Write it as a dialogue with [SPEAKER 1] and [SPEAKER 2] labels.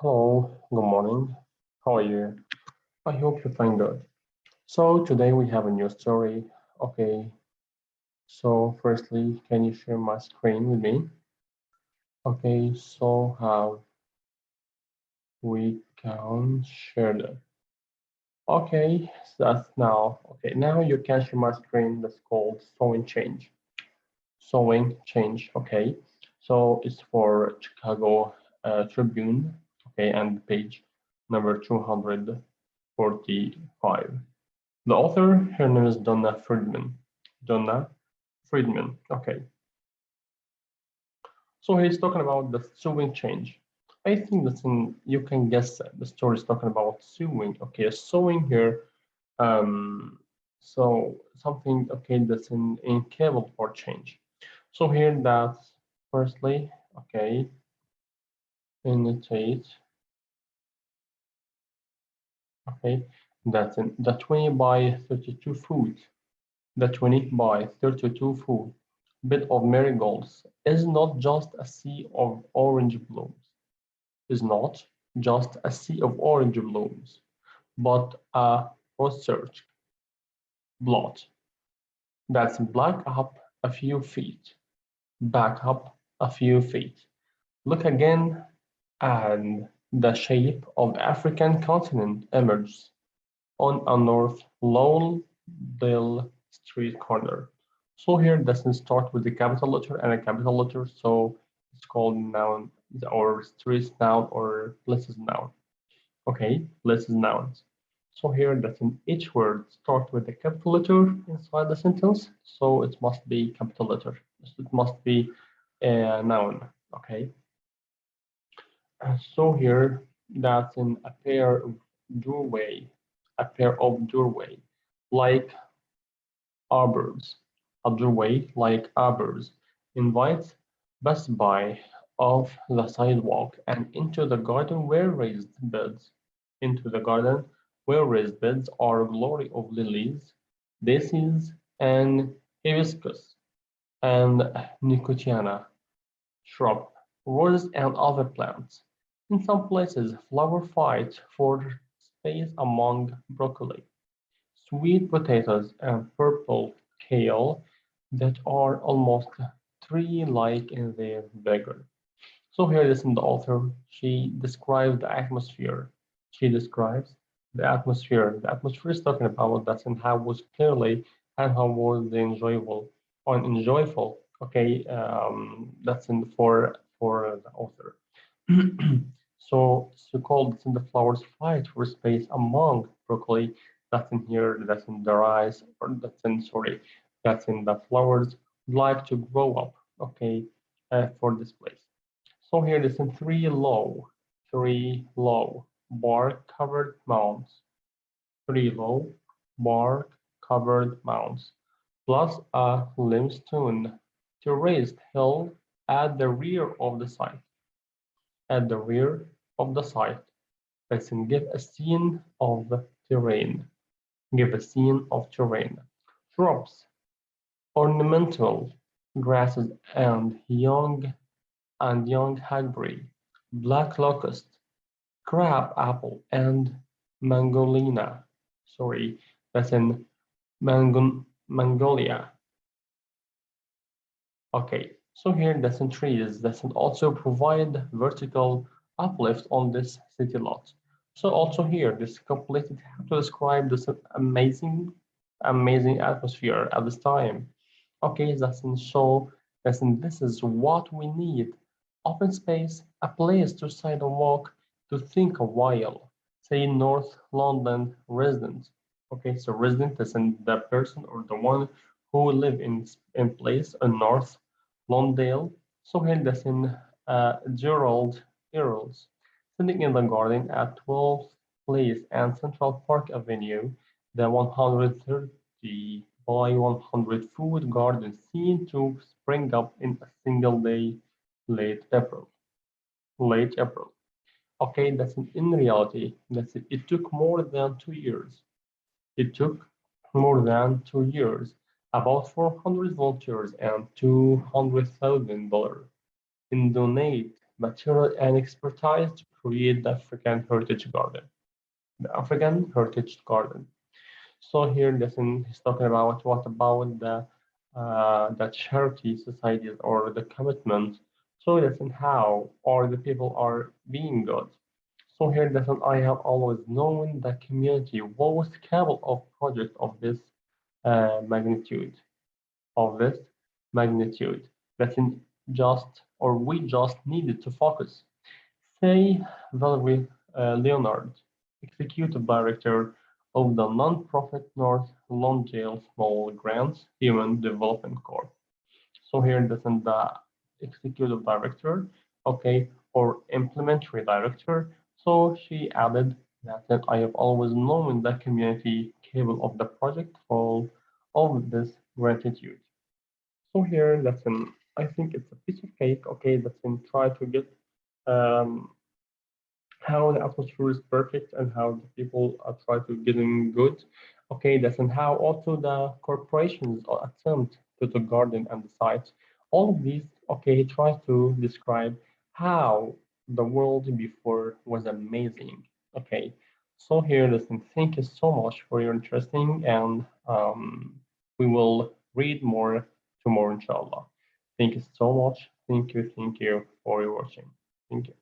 [SPEAKER 1] Hello, good morning. How are you? I hope you're fine good. So today we have a new story. Okay, so firstly, can you share my screen with me? Okay, so how we can share that. Okay, so that's now. Okay, now you can share my screen. That's called Swing Change. Swing Change. Okay, so it's for Chicago Tribune. Okay, and page number 245. The author, her name is Donna Friedman. Donna Friedman. Okay. So he's talking about the sewing change. I think that you can guess that the story is talking about sewing. Okay, sewing here. So something okay that's incapable for change. So here that's firstly okay. Initiate. Okay, that's in the 20 by 32 foot. The 20 by 32 foot bed of marigolds is not just a sea of orange blooms, is not just a sea of orange blooms, but a research blot that's black up a few feet, back up a few feet. Look again, and the shape of the African continent emerges on a North Lowell Street corner. So here it doesn't start with the capital letter and a capital letter, so it's called noun or street noun or places noun. Okay, places nouns. So here doesn't each word start with the capital letter inside the sentence, so it must be capital letter. It must be a noun. Okay. So here that's in a pair of doorway, a pair of doorway, like arbors. A doorway like arbors invites passers-by off the sidewalk and into the garden where raised beds. Into the garden where raised beds are a glory of lilies, daisies, and hibiscus, and nicotiana shrub, roses, and other plants. In some places, flowers fight for space among broccoli, sweet potatoes, and purple kale that are almost tree-like in their vigor. So here is in the author, she describes the atmosphere. She describes the atmosphere. The atmosphere is talking about that and how was clearly and how was the enjoyable or enjoyable. Okay, that's in for the author. So called in the flowers fight for space among broccoli. That's in here. That's in the rice, or that's in sorry. That's in the flowers like to grow up. Okay, for this place. So here it is in three low bark covered mounds, three low bark covered mounds, plus a limestone terraced hill at the rear of the site. At the rear of the site, let's give a scene of terrain. Give a scene of terrain. Shrubs, ornamental grasses, and young hackberry, black locust, crab apple, and mangolina. Sorry, that's in Mongolia. Okay, so here that's in trees that also provide vertical uplift on this city lot. So also here, this completed how to describe this amazing atmosphere at this time. Okay, this is what we need. Open space, a place to sit and walk, to think a while. Say North London resident. Okay, so resident is in the person or the one who live in place in North Londale. So here that's in Gerald Earls, sitting in the garden at 12th Place and Central Park Avenue, the 130 by 100 food garden seen to spring up in a single day, late April. Late April. Okay, in reality, it took more than 2 years. It took more than 2 years, about 400 volunteers and $200,000 in donate material, and expertise to create the African Heritage Garden. The African Heritage Garden. So here, listen, he's talking about what about the charity societies or the commitment. So listen, how or the people are being good. So here, listen, I have always known the community was capable of project magnitude of this magnitude. Listen, just or we just needed to focus. Say Valerie Leonard, Executive Director of the nonprofit North Longdale Small Grants Human Development Corp. So here this is the Executive Director, okay, or Implementary Director. So she added that I have always known the community capable of the project for all of this gratitude. So here, listen, I think it's a piece of cake, okay, that's in try to get um, how the atmosphere is perfect and how the people try to get in good. Okay, that's and how also the corporations attempt to garden and the sites. All of these, okay, try to describe how the world before was amazing. Okay, so here, listen, thank you so much for your interesting and we will read more tomorrow, inshallah. Thank you so much. Thank you for your watching. Thank you.